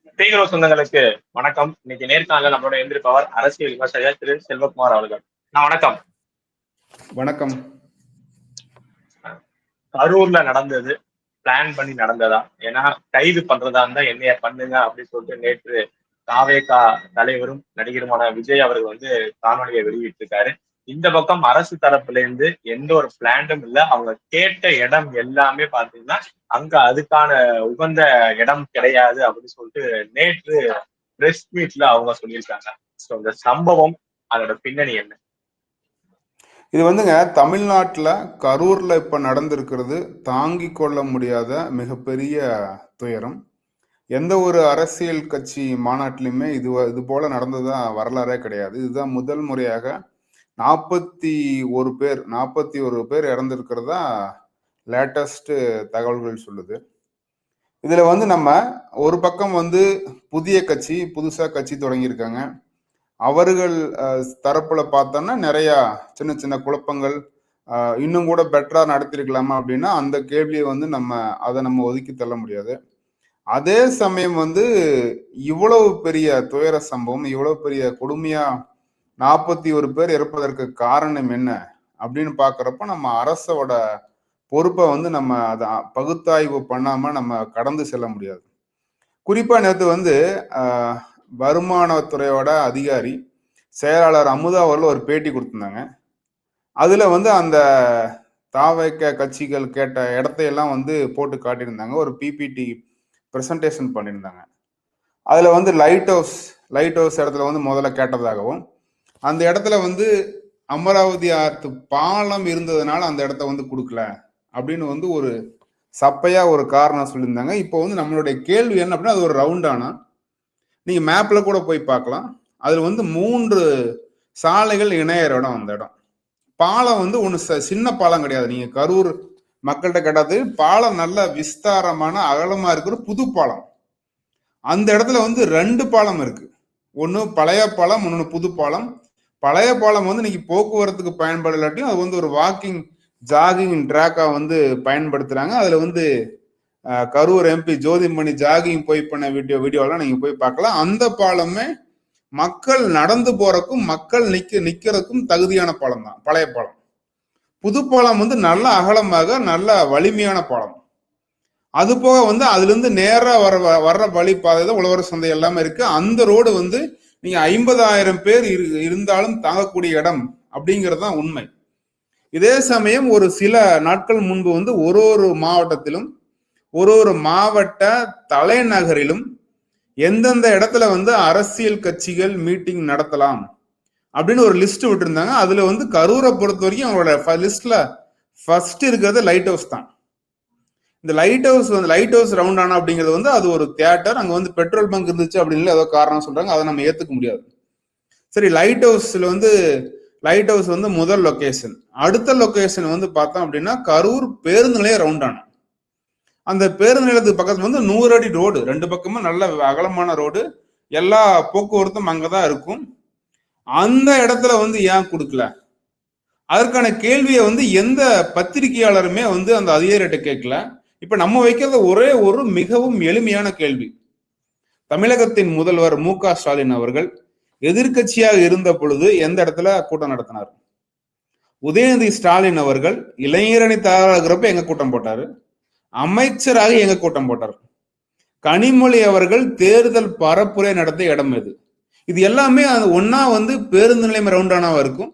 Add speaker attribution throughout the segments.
Speaker 1: தீவிர சொந்தங்களுக்கு வணக்கம். இன்னைக்கு நேர்காணல நம்மளோட எழுந்திருப்பவர் அரசியல் விமர்சகர் திரு செல்வகுமார் அவர்கள். வணக்கம்.
Speaker 2: வணக்கம்.
Speaker 1: கரூர்ல நடந்தது பிளான் பண்ணி நடந்ததா? ஏன்னா கைது பண்றதா இருந்தா என்னைய பண்ணுங்க அப்படின்னு சொல்லிட்டு நேற்று தாவேகா தலைவரும் நடிகருமான விஜய் அவர்கள் காணொலியை வெளியிட்டிருக்காரு. இந்த பக்கம் அரசு தரப்புல இருந்து எந்த ஒரு பிளானும் இல்லை. அவங்க கேட்ட இடம் எல்லாமே பாத்தீங்கன்னா அங்க அதுக்கான உகந்த இடம் கிடையாது அப்படின்னு சொல்லிட்டு நேற்று பிரஸ் மீட்ல அவங்க சொல்லியிருக்காங்க. ஸோ இந்த சம்பவம் அதோட பின்னணி என்ன?
Speaker 2: இது வந்துங்க தமிழ்நாட்டில் கரூர்ல இப்ப நடந்திருக்கிறது தாங்கி கொள்ள முடியாத மிகப்பெரிய துயரம். எந்த ஒரு அரசியல் கட்சி மாநாட்டிலுமே இது போல நடந்ததா வரலாறே கிடையாது. இதுதான் முதல் முறையாக 41 பேர் இறந்திருக்கிறதா லேட்டஸ்ட் தகவல்கள் சொல்லுது. இதுல நம்ம ஒரு பக்கம் புதுசா கட்சி தொடங்கியிருக்காங்க. அவர்கள் தரப்புல பார்த்தோம்னா நிறைய சின்ன சின்ன குழப்பங்கள், இன்னும் கூட பெட்டரா நடத்திருக்கலாமா அப்படின்னா அந்த கேள்வியை அதை நம்ம ஒதுக்கி தள்ள முடியாது. அதே சமயம் இவ்வளவு பெரிய துயர சம்பவம், இவ்வளவு பெரிய கொடுமையா 41 பேர் இறப்பதற்கு காரணம் என்ன அப்படின்னு பாக்குறப்ப நம்ம அரசோட பொறுப்பை நம்ம அதை பகுத்தாய்வு பண்ணாம நம்ம கடந்து செல்ல முடியாது. குறிப்பா நேற்று வருமானத்துறையோட அதிகாரி செயலாளர் அமுதா அவர்கள் ஒரு பேட்டி கொடுத்திருந்தாங்க. அதுல அந்த தாவேக கட்சிகள் கேட்ட இடத்தையெல்லாம் போட்டு காட்டியிருந்தாங்க. ஒரு பிபிடி பிரசன்டேஷன் பண்ணியிருந்தாங்க. அதுல லைட் ஹவுஸ் இடத்துல முதல்ல கேட்டதாகவும், அந்த இடத்துல அமராவதி ஆற்று பாலம் இருந்ததுனால அந்த இடத்த கொடுக்கல அப்படின்னு ஒரு சப்பையா ஒரு காரணம் சொல்லியிருந்தாங்க. இப்போ நம்மளுடைய கேள்வி என்ன அப்படின்னா, அது ஒரு ரவுண்டானா, நீங்க மேப்ல கூட போய் பார்க்கலாம். அதுல 3 சாலைகள் இணையற இடம். அந்த இடம் பாலம் ஒண்ணு சின்ன பாலம் கிடையாது. நீங்க கரூர் மக்கள்கிட்ட கேட்டாது பாலம் நல்ல விஸ்தாரமான அகலமா இருக்கிற புது பாலம். அந்த இடத்துல 2 பாலம் இருக்கு. ஒண்ணு பழைய பாலம், ஒன்னு புது பாலம். பழைய பாலம் இன்னைக்கு போக்குவரத்துக்கு பயன்படலாட்டியும் அது ஒரு வாக்கிங் ஜாகிங் ட்ராக்கா பயன்படுத்துறாங்க. அதுல கரூர் எம்பி ஜோதிமணி ஜாகிங் போய் பண்ண வீடியோலாம் நீங்க போய் பார்க்கலாம். அந்த பாலமே மக்கள் நடந்து போறக்கும் மக்கள் நிக்கிறதுக்கும் தகுதியான பாலம் தான் பழைய பாலம். புது பாலம் நல்ல அகலமாக நல்ல வலிமையான பாலம். அது போக அதுல இருந்து நேரா வர்ற வழி பாதை தான் உழவர் சந்தை எல்லாமே இருக்கு. அந்த ரோடு நீங்க 50,000 பேர் இருந்தாலும் தாங்கக்கூடிய இடம் அப்படிங்கிறது தான் உண்மை. இதே சமயம் ஒரு சில நாட்கள் முன்பு ஒரு மாவட்டத்திலும் ஒரு மாவட்ட தலைநகரிலும் எந்தெந்த இடத்துல அரசியல் கட்சிகள் மீட்டிங் நடத்தலாம் அப்படின்னு ஒரு லிஸ்ட் விட்டுருந்தாங்க. அதுல கரூரை பொறுத்த வரைக்கும் அவங்களோட லிஸ்ட்ல ஃபர்ஸ்ட் இருக்கிறது லைட் ஹவுஸ் தான். இந்த லைட் ஹவுஸ் ரவுண்டானா அப்படிங்கிறது அது ஒரு தியேட்டர். அங்க பெட்ரோல் பங்க் இருந்துச்சு அப்படின்னு ஏதோ காரணம் சொல்றாங்க. அதை நம்ம ஏத்துக்க முடியாது. சரி, லைட் ஹவுஸ் முதல் லொகேஷன். அடுத்த லொகேஷன் பார்த்தோம் அப்படின்னா கரூர் பேருந்து நிலைய ரவுண்டானா. அந்த பேருந்து நிலையத்துக்கு பக்கத்துல 100 அடி ரோடு, 2 பக்கமும் நல்ல அகலமான ரோடு, எல்லா போக்குவரத்தும் அங்கதான் இருக்கும். அந்த இடத்துல ஏன் கொடுக்கல? அதற்கான கேள்வியை எந்த பத்திரிகையாளருமே அந்த அதிகாரிகிட்ட கேட்கல. இப்ப நம்ம வைக்கிறது ஒரே ஒரு மிகவும் எளிமையான கேள்வி. தமிழகத்தின் முதல்வர் மு.க. ஸ்டாலின் அவர்கள் எதிர்கட்சியாக இருந்த பொழுது எந்த இடத்துல கூட்டம் நடத்தினார்? உதயநிதி ஸ்டாலின் அவர்கள் இளைஞரணி தயாராகிறப்ப எங்க கூட்டம் போட்டாரு? அமைச்சராக எங்க கூட்டம் போட்டார்? கனிமொழி அவர்கள் தேர்தல் பரப்புரை நடத்திய இடம் எது? இது எல்லாமே ஒன்னா பேருந்து நிலையம் ரவுண்டானாவா இருக்கும்,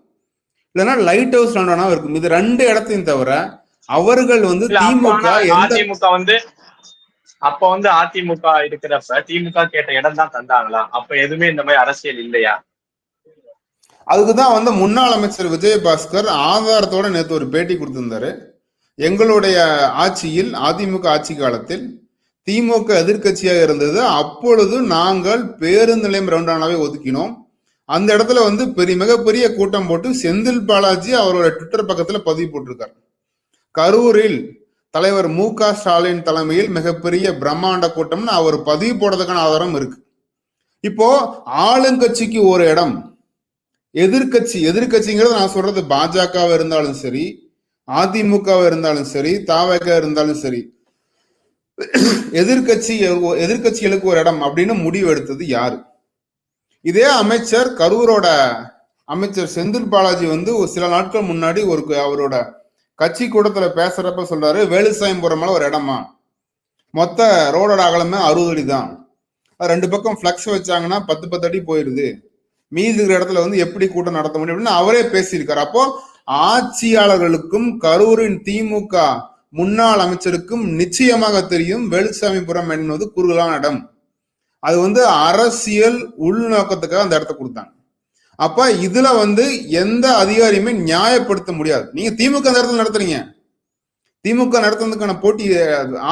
Speaker 2: இல்லைன்னா லைட் ஹவுஸ் ரவுண்டானாவா இருக்கும். இது 2 இடத்தையும் தவிர அவர்கள்
Speaker 1: திமுக அப்ப அதிமுக இருக்கிறப்ப திமுக கேட்ட இடம் தான் தந்தாங்களா? அப்ப எதுவுமே இந்த மாதிரி அரசியல் இல்லையா?
Speaker 2: அதுக்குதான் முன்னாள் அமைச்சர் விஜயபாஸ்கர் ஆதாரத்தோட நேற்று ஒரு பேட்டி கொடுத்திருந்தாரு. எங்களுடைய ஆட்சியில், அதிமுக ஆட்சி காலத்தில் திமுக எதிர்கட்சியாக இருந்தது. அப்பொழுது நாங்கள் பேருந்து நிலையம் ரவுண்டானாவே ஒதுக்கினோம். அந்த இடத்துல மிகப்பெரிய கூட்டம் போட்டு செந்தில் பாலாஜி அவரோட ட்விட்டர் பக்கத்துல பதிவு போட்டிருக்காரு. கரூரில் தலைவர் மு.க. ஸ்டாலின் தலைமையில் மிகப்பெரிய பிரம்மாண்ட கூட்டம்னு அவர் பதிவு போடுறதுக்கான ஆதாரம் இருக்கு. இப்போ ஆளுங்கட்சிக்கு ஒரு இடம், எதிர்கட்சிங்கிறது நான் சொல்றது பாஜக இருந்தாலும் சரி, அதிமுக இருந்தாலும் சரி, தவேக இருந்தாலும் சரி, எதிர்கட்சிகளுக்கு ஒரு இடம் அப்படின்னு முடிவு எடுத்தது யாரு? இதே அமைச்சர் கரூரோட அமைச்சர் செந்தில் பாலாஜி வந்து ஒரு சில நாட்கள் முன்னாடி அவரோட கட்சி கூட்டத்துல பேசுறப்ப சொல்றாரு, வேலுசாமிபுரம் ஒரு இடமா, மொத்த ரோடோட அகலமே 60 அடி தான், ரெண்டு பக்கம் பிளக்ஸ் வச்சாங்கன்னா 10 அடி போயிருது, மீதி இருக்கிற இடத்துல வந்து எப்படி கூட்டம் நடத்த முடியும் அப்படின்னு அவரே பேசியிருக்காரு. அப்போ ஆட்சியாளர்களுக்கும் கரூரின் திமுக முன்னாள் அமைச்சருக்கும் நிச்சயமாக தெரியும் வேலுசாமிபுரம் என்பது குறுகலான இடம், அது வந்து அரசியல் உள்நோக்கத்துக்காக அந்த இடத்த கொடுத்தாங்க. அப்ப இதுல வந்து எந்த அதிகாரியுமே நியாயப்படுத்த முடியாது. நீங்க திமுக அந்த இடத்துல நடத்துறீங்க, திமுக நடத்துறதுக்கான போட்டி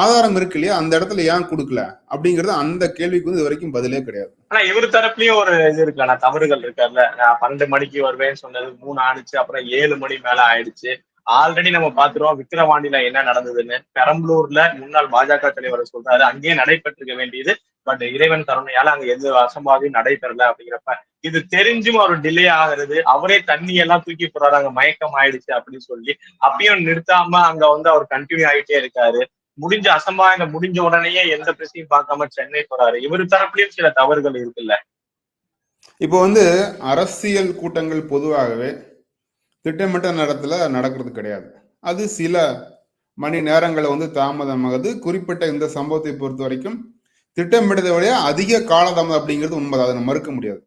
Speaker 2: ஆதாரம் இருக்கு இல்லையா, அந்த இடத்துல ஏன் கொடுக்கல அப்படிங்கிறது அந்த கேள்விக்கு வந்து இது வரைக்கும் பதிலே கிடையாது.
Speaker 1: ஆனா இவரு தரப்புலயும் ஒரு இது இருக்குல்ல, தவறுகள் இருக்காருல்ல. நான் 12 மணிக்கு வருவேன்னு சொன்னது 3 ஆனிச்சு, அப்புறம் 7 மணி மேல ஆயிடுச்சு. ஆல்ரெடி நம்ம பாத்துருவோம் விக்கிரவாண்டியில என்ன நடந்ததுன்னு. பெரம்பலூர்ல முன்னாள் பாஜக தலைவர் சொல்றாரு அங்கேயே நடைபெற்றிருக்க வேண்டியது, பட் இறைவன் கருணையால அங்க எந்த அசம்பாவியும் நடைபெறல அப்படிங்கிறப்ப இது தெரிஞ்சும் அவர் டிலே ஆகுறது, அவரே தண்ணி எல்லாம் தூக்கி போறாரு அங்க மயக்கம் ஆயிடுச்சு அப்படின்னு சொல்லி, அப்பயும் நிறுத்தாம அங்க வந்து அவர் கண்டினியூ ஆகிட்டே இருக்காரு. முடிஞ்ச அசம்பாவிதம் முடிஞ்ச உடனேயே எந்த பிரச்சனையும் பார்க்காம சென்னை போறாரு. இவரு தரப்புலயும் சில தவறுகள் இருக்குல்ல.
Speaker 2: இப்போ வந்து அரசியல் கூட்டங்கள் பொதுவாகவே திட்டமிட்ட நேரத்துல நடக்கிறது கிடையாது. அது சில மணி நேரங்களை வந்து தாமதமாகுது. குறிப்பிட்ட இந்த சம்பவத்தை பொறுத்த வரைக்கும் திட்டமிட்டதை விட அதிக காலதாமதம் அப்படிங்கிறது உண்மைதான், அதை மறுக்க முடியாது.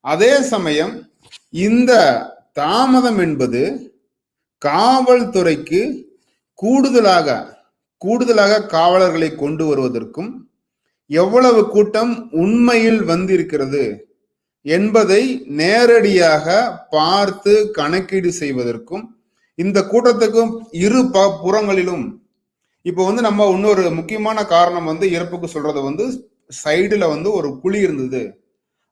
Speaker 2: அதே சமயம் இந்த தாமதம் என்பது காவல்துறைக்கு கூடுதலாக காவலர்களை கொண்டு வருவதற்கும், எவ்வளவு கூட்டம் உண்மையில் வந்திருக்கிறது என்பதை நேரடியாக பார்த்து கணக்கீடு செய்வதற்கும், இந்த கூட்டத்துக்கும் இரு புறங்களிலும் இப்போ வந்து நம்ம இன்னொரு முக்கியமான காரணம் வந்து இறப்புக்கு சொல்றது வந்து சைடுல வந்து ஒரு குழி இருந்தது,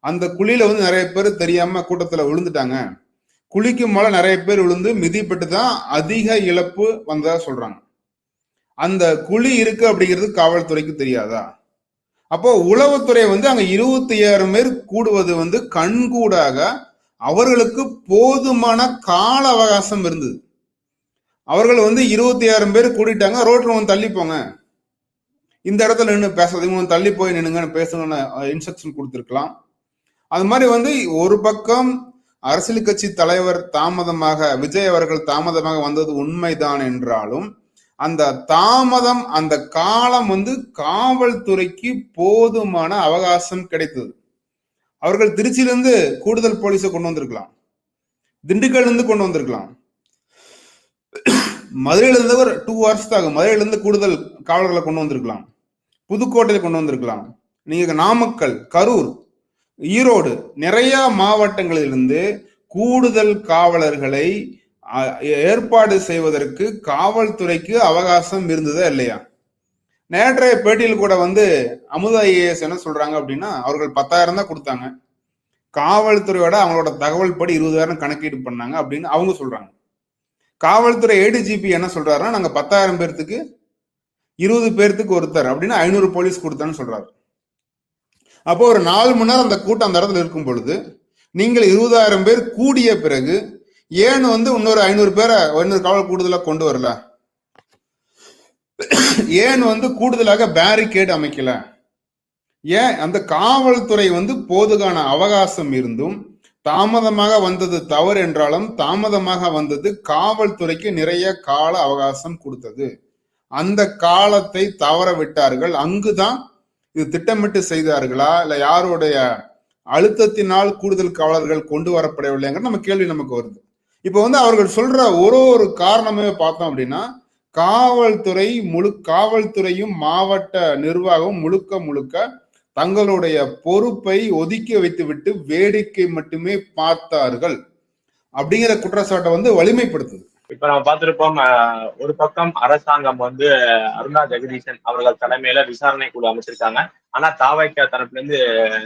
Speaker 2: அந்த குழியில வந்து நிறைய பேர் தெரியாம கூட்டத்துல விழுந்துட்டாங்க, குழிக்கு மேல நிறைய பேர் விழுந்து மிதிப்பட்டு தான் அதிக இழப்பு வந்ததா சொல்றாங்க. அந்த குழி இருக்கு அப்படிங்கிறது காவல்துறைக்கு தெரியாதா? அப்போ உளவுத்துறை வந்து அங்க 25,000 பேர் கூடுவது வந்து கண்கூடாக அவர்களுக்கு போதுமான கால அவகாசம் இருந்தது. அவர்கள் வந்து 25,000 பேர் கூட்டிட்டாங்க, ரோட்ல வந்து தள்ளி போங்க, இந்த இடத்துல நின்று பேசுறது தள்ளி போய் நின்னுங்கன்னு பேசுங்கன்னு இன்ஸ்ட்ரக்ஷன் கொடுத்திருக்கலாம். அது மாதிரி வந்து ஒரு பக்கம் அரசியல் கட்சி தலைவர் தாமதமாக, விஜய் அவர்கள் தாமதமாக வந்தது உண்மைதான் என்றாலும், அந்த தாமதம், அந்த காலம் வந்து காவல்துறைக்கு போதுமான அவகாசம் கிடைத்தது. அவர்கள் திருச்சியிலிருந்து கூடுதல் போலீஸை கொண்டு வந்திருக்கலாம், திண்டுக்கல்ல இருந்து கொண்டு வந்திருக்கலாம், மதுரையில இருந்து ஒரு 2 hours ஆகும், மதுரையில இருந்து கூடுதல் காவலர்களை கொண்டு வந்திருக்கலாம், புதுக்கோட்டையில கொண்டு வந்திருக்கலாம், நீங்க நாமக்கல், கரூர், ஈரோடு, நிறைய மாவட்டங்களிலிருந்து கூடுதல் காவலர்களை ஏற்பாடு செய்வதற்கு காவல்துறைக்கு அவகாசம் இருந்ததா இல்லையா? நேற்றைய பேட்டியில் கூட வந்து அமுதா ஐஏஎஸ் என்ன சொல்றாங்க அப்படின்னா, அவர்கள் 10,000 தான் கொடுத்தாங்க, காவல்துறையோட அவங்களோட தகவல் படி 20,000 கணக்கீடு பண்ணாங்க அப்படின்னு அவங்க சொல்றாங்க. காவல்துறை ஏடிஜிபி என்ன சொல்றாருன்னா, நாங்க 10,000 பேர்த்துக்கு 20 பேர்த்துக்கு ஒருத்தர் அப்படின்னு 500 போலீஸ் கொடுத்தான்னு சொல்றாரு. அப்போ ஒரு 4 மணி நேரம் அந்த கூட்டம் அந்த இடத்துல இருக்கும் பொழுது நீங்கள் 20,000 பேர் கூடிய பிறகு ஏன் வந்து இன்னொரு 500 பேரை 500 காவல் கூடுதலாக கொண்டு வரல? ஏன் வந்து கூடுதலாக பேரிகேட் அமைக்கல? ஏன் அந்த காவல்துறை வந்து போதுமான அவகாசம் இருந்தும் தாமதமாக வந்தது தவறு என்றாலும், தாமதமாக வந்தது காவல்துறைக்கு நிறைய கால அவகாசம் கொடுத்தது, அந்த காலத்தை தவற விட்டார்கள். அங்குதான் இது திட்டமிட்டு செய்தார்களா இல்ல யாருடைய அழுத்தத்தினால் கூடுதல் காவலர்கள் கொண்டு வரப்படவில்லைங்கிற நம்ம கேள்வி நமக்கு வருது. இப்ப வந்து அவர்கள் சொல்ற ஒரு காரணமே பார்த்தோம் அப்படின்னா, காவல்துறையும் மாவட்ட நிர்வாகம் முழுக்க தங்களுடைய பொறுப்பை ஒதுக்கி வைத்துவிட்டு வேடிக்கை மட்டுமே பார்த்தார்கள் அப்படிங்கிற குற்றச்சாட்டை வந்து வலிமைப்படுத்துது.
Speaker 1: இப்ப நம்ம பார்த்திருப்போம், ஒரு பக்கம் அரசாங்கம் வந்து அருணா ஜெகதீசன் அவர்கள் தலைமையில விசாரணை குழு அமைச்சிருக்காங்க. ஆனா தாவைக்கா தரப்புல இருந்து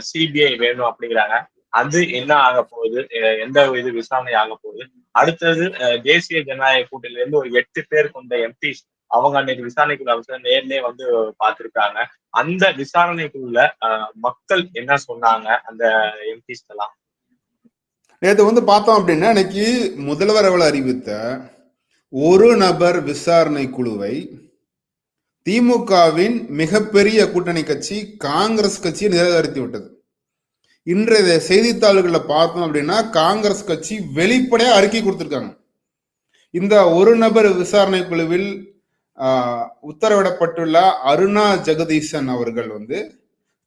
Speaker 1: சிபிஐ வேணும் அப்படிங்கிறாங்க. அது என்ன ஆக போகுது, எந்த இது விசாரணை ஆக போகுது? அடுத்தது தேசிய ஜனநாயக கூட்டணியில இருந்து ஒரு 8 பேர் கொண்ட எம்பிஸ் அவங்க அன்னைக்கு விசாரணைக்குள்ள அமைச்சர் நேர்லயே வந்து பார்த்திருக்காங்க. அந்த விசாரணைக்குள்ள மக்கள் என்ன சொன்னாங்க அந்த எம்பிஸ் எல்லாம்?
Speaker 2: நேற்று வந்து பார்த்தோம் அப்படின்னா, இன்னைக்கு முதல்வர் அவர்கள் அறிவித்த ஒரு நபர் விசாரணை குழுவை திமுகவின் மிகப்பெரிய கூட்டணி கட்சி காங்கிரஸ் கட்சியை நிராகரித்து விட்டது. இன்றைய செய்தித்தாள்களில் பார்த்தோம் அப்படின்னா காங்கிரஸ் கட்சி வெளிப்படையா அறிக்கை கொடுத்திருக்காங்க. இந்த ஒரு நபர் விசாரணை குழுவில் உத்தரவிடப்பட்டுள்ள அருணா ஜெகதீசன் அவர்கள்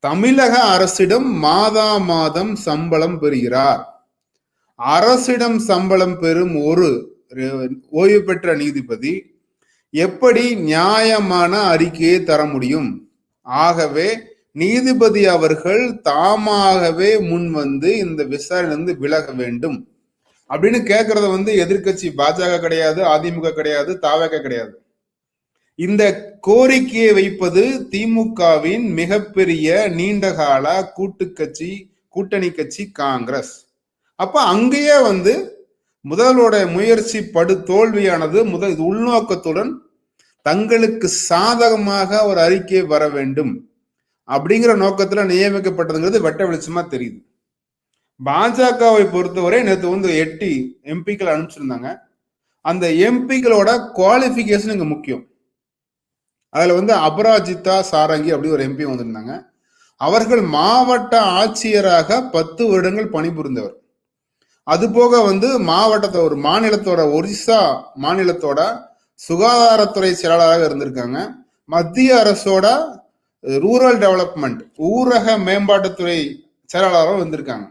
Speaker 2: தமிழக அரசிடம் மாதம் சம்பளம் பெறுகிறார். அரசிடம் சம்பளம் பெறும் ஒரு ஓய்வு பெற்ற நீதிபதி எப்படி நியாயமான அறிக்கையை தர முடியும்? ஆகவே நீதிபதி அவர்கள் தாமாகவே முன் இந்த விசாரணையிலிருந்து விலக வேண்டும் அப்படின்னு கேட்கறத எதிர்கட்சி பாஜக கிடையாது, அதிமுக கிடையாது, தாவக கிடையாது. இந்த கோரிக்கையை வைப்பது திமுகவின் மிகப்பெரிய நீண்டகால கூட்டணி கட்சி காங்கிரஸ். அப்ப அங்கேயே முதலோட முயற்சி படு தோல்வியானது உள்நோக்கத்துடன் தங்களுக்கு சாதகமாக ஒரு அறிக்கை வர வேண்டும் அப்படிங்கிற நோக்கத்துல நியமிக்கப்பட்டதுங்கிறது வெட்ட வெளிச்சமா தெரியுது. பாஜகவை பொறுத்தவரை நேற்று 8 எம்பிக்கள் அனுப்பிச்சிருந்தாங்க. அந்த எம்பிக்களோட குவாலிபிகேஷன் இங்க முக்கியம். அதுல அபராஜிதா சாரங்கி அப்படி ஒரு எம்பி வந்திருந்தாங்க. அவர்கள் மாவட்ட ஆட்சியராக 10 வருடங்கள் பணிபுரிந்தவர். அது போக ஒரு மாநிலத்தோட ஒரிசா மாநிலத்தோட சுகாதாரத்துறை செயலாளராக இருந்திருக்காங்க. மத்திய அரசோட ரூரல் டெவலப்மெண்ட் ஊரக மேம்பாட்டுத்துறை செயலாளராக வந்திருக்காங்க.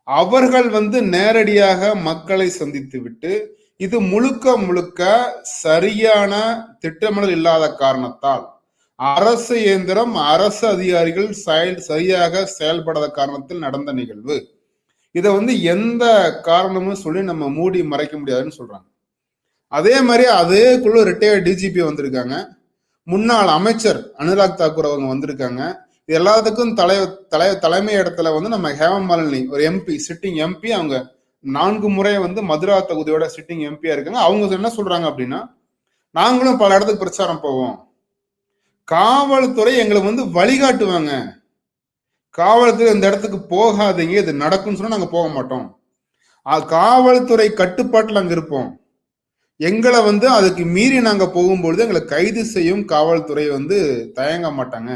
Speaker 2: அவர்கள் நேரடியாக மக்களை சந்தித்து விட்டு இது முழுக்க சரியான திட்டமிடல் இல்லாத காரணத்தால் அரசு இயந்திரம் அரசு அதிகாரிகள் சரியாக செயல்படாத காரணத்தில் நடந்த நிகழ்வு. இதை எந்த காரணமும் சொல்லி நம்ம மூடி மறைக்க முடியாதுன்னு சொல்றாங்க. அதே மாதிரி அதே குழு ரிட்டையர்ட் டிஜிபி வந்திருக்காங்க. முன்னாள் அமைச்சர் அனுராக் தாக்கூர் அவங்க வந்திருக்காங்க. இது எல்லாத்துக்கும் தலைமை இடத்துல நம்ம ஹேமமாலினி ஒரு எம்பி, சிட்டிங் எம்பி, அவங்க 4 முறை மதுரா தொகுதியோட சிட்டிங் எம்பியா இருக்காங்க. அவங்க என்ன சொல்றாங்க அப்படின்னா, நாங்களும் பல இடத்துக்கு பிரச்சாரம் போவோம், காவல்துறை எங்களை வழிகாட்டுவாங்க, காவல்துறை இந்த இடத்துக்கு போகாதீங்க, இது நடக்கும்னு சொன்னா நாங்க போக மாட்டோம், காவல்துறை கட்டுப்பாட்டுல அங்க இருப்போம், எங்களை அதுக்கு மீறி நாங்க போகும்பொழுது எங்களை கைது செய்யும் காவல்துறை தயங்க மாட்டாங்க.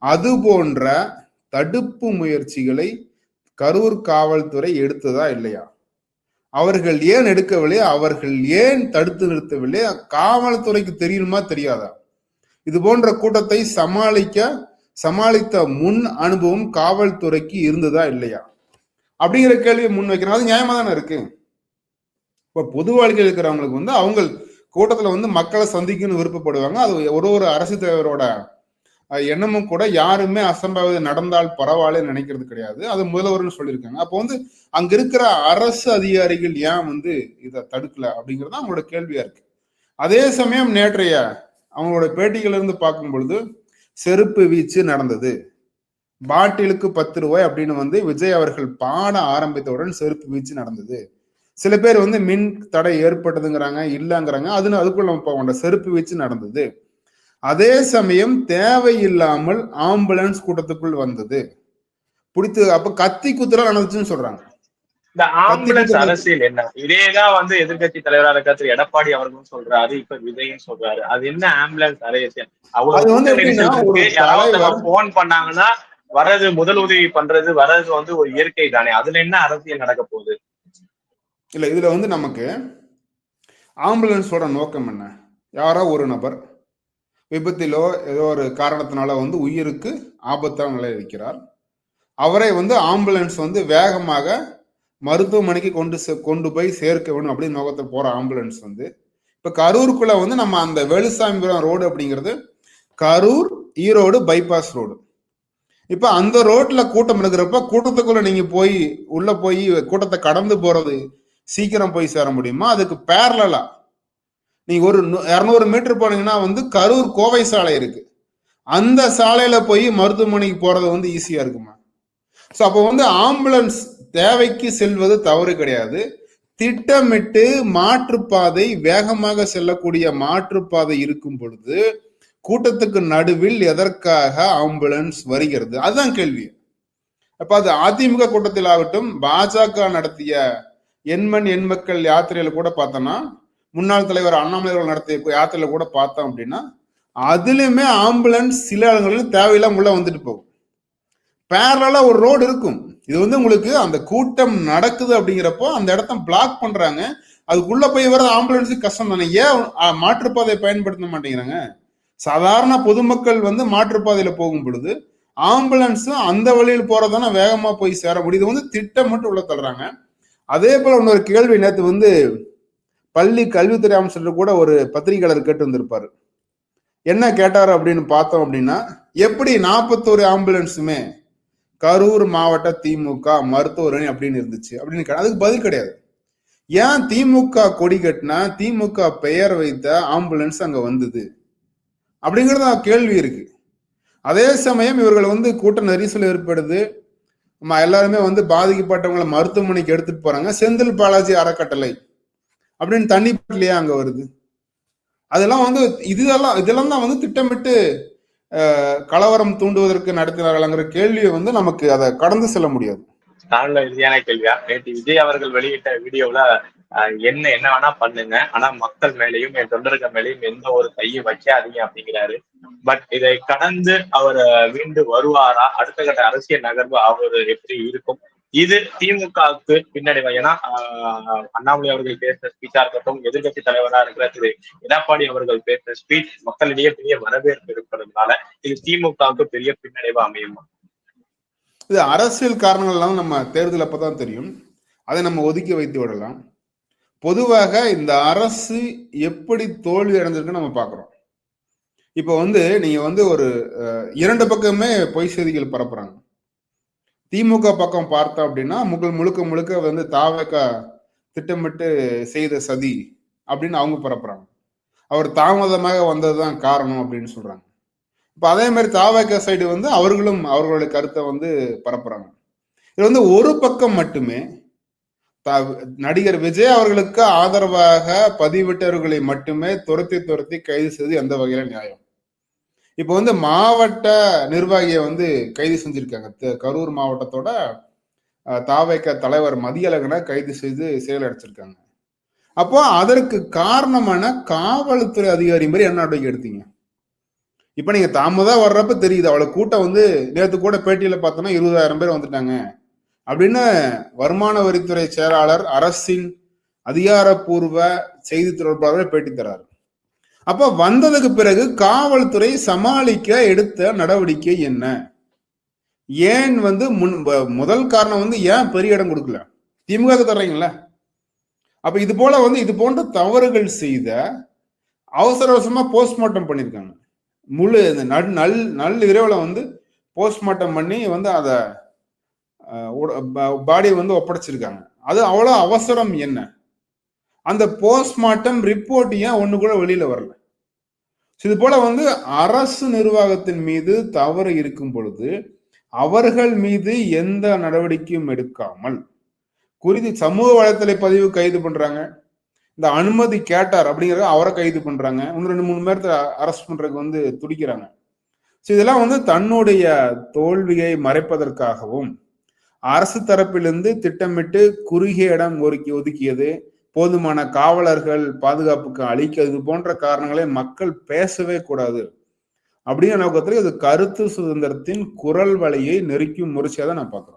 Speaker 2: அது போன்ற தடுப்பு முயற்சிகளை கரூர் காவல்துறை எடுத்ததா இல்லையா? அவர்கள் ஏன் எடுக்கவில்லை? அவர்கள் ஏன் தடுத்து நிறுத்தவில்லை? காவல்துறைக்கு தெரியுமா தெரியாதா? இது போன்ற கூட்டத்தை சமாளித்த முன் அனுபவம் காவல்துறைக்கு இருந்ததா இல்லையா அப்படிங்கிற கேள்வியை முன் வைக்கிறாங்க. அது நியாயமா தானே இருக்கு. இப்ப பொது வாழ்க்கையில் இருக்கிறவங்களுக்கு அவங்க கூட்டத்துல மக்களை சந்திக்கணும்னு விருப்பப்படுவாங்க. அது ஒரு அரசு தலைவரோட எண்ணமும் கூட. யாருமே அசம்பாவிதம் நடந்தால் பரவாயில்ல நினைக்கிறது கிடையாது. அது முதல்வர்னு சொல்லியிருக்காங்க. அப்போ அங்க இருக்கிற அரசு அதிகாரிகள் ஏன் இதை தடுக்கல அப்படிங்கிறது அவங்களோட கேள்வியா இருக்கு. அதே சமயம் நேற்றைய அவங்களோட பேட்டிகள் இருந்து பார்க்கும் பொழுது செருப்பு வீச்சு நடந்தது, பாட்டிலுக்கு 10 ரூபாய் அப்படின்னு விஜய் அவர்கள் பாட ஆரம்பித்தவுடன் செருப்பு வீச்சு நடந்தது. சில பேர் மின் தடை ஏற்பட்டதுங்கிறாங்க, இல்லைங்கிறாங்க. அதுக்குள்ள நம்ம போக வேண்டாம். செருப்பு வீச்சு நடந்தது. அதே சமயம் தேவையில்லாமல் ஆம்புலன்ஸ் கூட்டத்துக்குள் வந்தது பிடித்து. அப்ப கத்தி குத்துலாம் நடந்துச்சுன்னு சொல்றாங்க.
Speaker 1: இந்த ஆம்புலன்ஸ் அரசியல் என்ன? இதேதான் எதிர்கட்சி தலைவராக இருக்கிற எடப்பாடி அவர்களும் சொல்றாரு, இப்ப விஜயும் சொல்றாரு. அது என்ன ஆம்புலன்ஸ் அரசியல்? அவ்வளவு போன் பண்ணாங்கன்னா வர்றது முதல் உதவி பண்றது வர்றது ஒரு இயற்கை தானே. அதுல என்ன அரசியல் நடக்க போகுது?
Speaker 2: இல்ல, இதுல நமக்கு ஆம்புலன்ஸோட நோக்கம் என்ன? யாரோ ஒரு நபர் விபத்திலோ ஏதோ ஒரு காரணத்தினால உயிருக்கு ஆபத்தான நிலை இருக்கிறார். அவரை ஆம்புலன்ஸ் வேகமாக மருத்துவமனைக்கு கொண்டு போய் சேர்க்க வேணும் அப்படின்னு நோக்கத்தில் போற ஆம்புலன்ஸ் இப்ப கரூருக்குள்ள நம்ம அந்த வேலுசாமிபுரம் ரோடு அப்படிங்கிறது கரூர் ஈரோடு பைபாஸ் ரோடு. இப்ப அந்த ரோட்ல கூட்டம் இருக்கிறப்ப கூட்டத்துக்குள்ள நீங்க உள்ள போய் கூட்டத்தை கடந்து போறது சீக்கிரம் போய் சேர முடியுமா? அதுக்கு பேரலா நீங்க ஒரு 200 மீட்டர் போனீங்கன்னா கரூர் கோவை சாலை இருக்கு. அந்த சாலையில போய் மருத்துவமனைக்கு போறது ஈஸியா இருக்குமா? சோ அப்போ ஆம்புலன்ஸ் தேவைக்கு செல்வது தவறு கிடையாது. திட்டமிட்டு மாற்றுப்பாதை, வேகமாக செல்லக்கூடிய மாற்றுப்பாதை இருக்கும் பொழுது கூட்டத்துக்கு நடுவில் எதற்காக ஆம்புலன்ஸ் வருகிறது? அதுதான் கேள்வி. அப்ப அது அதிமுக கூட்டத்தில் ஆகட்டும், பாஜக நடத்திய எண்மண் எண்மக்கள் யாத்திரையில கூட பார்த்தோம்னா, முன்னாள் தலைவர் அண்ணாமலை அவர்கள் நடத்திய யாத்திரையில கூட பார்த்தோம் அப்படின்னா, அதுலயுமே ஆம்புலன்ஸ் சில இடங்களில் தேவையில்லாம உள்ள வந்துட்டு போகும். பேரலா ஒரு ரோடு இருக்கும். இது வந்து உங்களுக்கு அந்த கூட்டம் நடக்குது அப்படிங்கிறப்போ அந்த இடத்த பிளாக் பண்றாங்க. அதுக்குள்ள போய் வர ஆம்புலன்ஸுக்கு கஷ்டம் தானே. ஏன் மாற்றுப்பாதையை பயன்படுத்த மாட்டேங்கிறாங்க? சாதாரண பொதுமக்கள் வந்து மாற்றுப்பாதையில போகும் பொழுது ஆம்புலன்ஸ் அந்த வழியில் போறதானே வேகமா போய் சேர முடியுது. இது வந்து திட்டம் மட்டும் உள்ள தள்ளுறாங்க. அதே போல இன்னொரு கேள்வி நேற்று வந்து பள்ளி கல்வித்துறை அமைச்சர் கூட ஒரு பத்திரிகையாளர் கேட்டு வந்திருப்பாரு. என்ன கேட்டாரு அப்படின்னு பார்த்தோம் அப்படின்னா, எப்படி 41 ஆம்புலன்ஸுமே கரூர் மாவட்ட திமுக மருத்துவர் அணி அப்படின்னு இருந்துச்சு அப்படின்னு அதுக்கு பதில் கிடையாது. ஏன் திமுக கொடி கட்டினா திமுக பெயர் வைத்த ஆம்புலன்ஸ் அங்க வந்தது அப்படிங்கறது கேள்வி இருக்கு. அதே சமயம் இவர்கள் வந்து கூட்ட நெரிசல் ஏற்படுது, எல்லாருமே வந்து பாதிக்கப்பட்டவங்களை மருத்துவமனைக்கு எடுத்துட்டு போறாங்க. செந்தில் பாலாஜி அறக்கட்டளை அப்படின்னு தண்ணி பட்டிலையா அங்க வருது. அதெல்லாம் வந்து இதெல்லாம் தான் வந்து திட்டமிட்டு கலவரம் தூண்டுவதற்கு நடத்தினார்கள்ங்கிற கேள்வியை வந்து நமக்கு அதை கடந்து செல்ல முடியாது.
Speaker 1: நல்ல இறுதியான கேள்வியா, நேற்று விஜய் அவர்கள் வெளியிட்ட வீடியோல என்ன வேணா பண்ணுங்க, ஆனா மக்கள் மேலேயும் என் தொண்டர்கள் மேலேயும் எந்த ஒரு கையும் வைக்காதீங்க அப்படிங்கிறாரு. பட் இதை கடந்து அவர் மீண்டு வருவாரா? அடுத்த கட்ட அரசியல் நகர்வு அவரு எப்படி இருக்கும்? இது திமுகவுக்கு பின்னடைவா? ஏன்னா அண்ணாமலை அவர்கள் பேசுற ஸ்பீச்சா இருக்கட்டும், எதிர்கட்சி தலைவரா இருக்கிற திரு எடப்பாடி அவர்கள் பேசுற ஸ்பீச் மக்களிடையே பெரிய வரவேற்பு இருப்பதனால இது திமுகவுக்கு பெரிய பின்னடைவா அமையுமா?
Speaker 2: இது அரசியல் காரணங்கள் எல்லாம் நம்ம தேர்தல் அப்பதான் தெரியும். அதை நம்ம ஒதுக்கி வைத்து விடலாம். பொதுவாக இந்த அரசு எப்படி தோல்வி அடைஞ்சிருக்குன்னு நம்ம பார்க்கிறோம். இப்ப வந்து நீங்க வந்து ஒரு 2 பக்கமே பொய் செய்திகள் பரப்புறாங்க. திமுக பக்கம் பார்த்தோம் அப்படின்னா முழுக்க வந்து தாவேக திட்டமிட்டு செய்த சதி அப்படின்னு அவங்க பரப்புறாங்க. அவர் தாமதமாக வந்ததுதான் காரணம் அப்படின்னு சொல்றாங்க. இப்ப அதே மாதிரி தாவேக சைடு வந்து அவர்களும் அவர்களுடைய கருத்தை வந்து பரப்புறாங்க. இது வந்து ஒரு பக்கம் மட்டுமே நடிகர் விஜய் அவர்களுக்கு ஆதரவாக பதிவிட்டவர்களை மட்டுமே துரத்தி கைது செய்து எந்த வகையில நியாயம்? இப்ப வந்து மாவட்ட நிர்வாகியை வந்து கைது செஞ்சிருக்காங்க. கரூர் மாவட்டத்தோட தாவேக தலைவர் மதியழகனை கைது செய்து செயல் அடைச்சிருக்காங்க. அப்போ அதற்கு காரணமான காவல்துறை அதிகாரி மாதிரி என்ன நடவடிக்கை எடுத்தீங்க? இப்ப நீங்க தாமதம் வர்றப்ப தெரியுது. அவளை கூட்டம் வந்து நேற்று கூட பேட்டியில பார்த்தோம்னா 20,000 பேர் வந்துட்டாங்க அப்படின்னு வருமான வரித்துறை செயலாளர் அரசின் அதிகாரப்பூர்வ செய்தி தொடர்பாளர் பேட்டி தராரு. அப்ப வந்ததுக்கு பிறகு காவல்துறை சமாளிக்க எடுத்த நடவடிக்கை என்ன? ஏன் வந்து முதல் காரணம் வந்து ஏன் பெரிய இடம் கொடுக்கல? திமுக தர்றீங்களா? அப்ப இது போல வந்து இது போன்ற தவறுகள் செய்த அவசரமா போஸ்ட்மார்ட்டம் பண்ணிருக்காங்க. முழு நல் இரவுல வந்து போஸ்ட்மார்ட்டம் பண்ணி வந்து அத பாடியை வந்து ஒப்படைச்சிருக்காங்க. அது அவ்வளவு அவசரம் என்ன? அந்த போஸ்ட்மார்ட்டம் ரிப்போர்ட் ஏன் ஒண்ணு கூட வெளியில வரல? இது போல வந்து அரசு நிர்வாகத்தின் மீது தவறு இருக்கும் பொழுது அவர்கள் மீது எந்த நடவடிக்கையும் எடுக்காமல் குறித்து சமூக வலைத்தள பதிவு கைது பண்றாங்க. இந்த அனுமதி கேட்டார் அப்படிங்கிறத அவரை கைது பண்றாங்க. இன்னும் 2-3 பேர்த்த அரெஸ்ட் பண்றதுக்கு வந்து துடிக்கிறாங்க. இதெல்லாம் வந்து தன்னுடைய தோல்வியை மறைப்பதற்காகவும் அரசு தரப்பிலிருந்து திட்டமிட்டு குறுகிய இடம் ஒதுக்கியது, போதுமான காவலர்கள் பாதுகாப்புக்கு அளிக்கிறது போன்ற காரணங்களை மக்கள் பேசவே கூடாது அப்படிங்கிற நோக்கத்துல இது கருத்து சுதந்திரத்தின் குரல் வலையை நெருக்கும் முயற்சியாக தான் நான் பார்க்கிறேன்.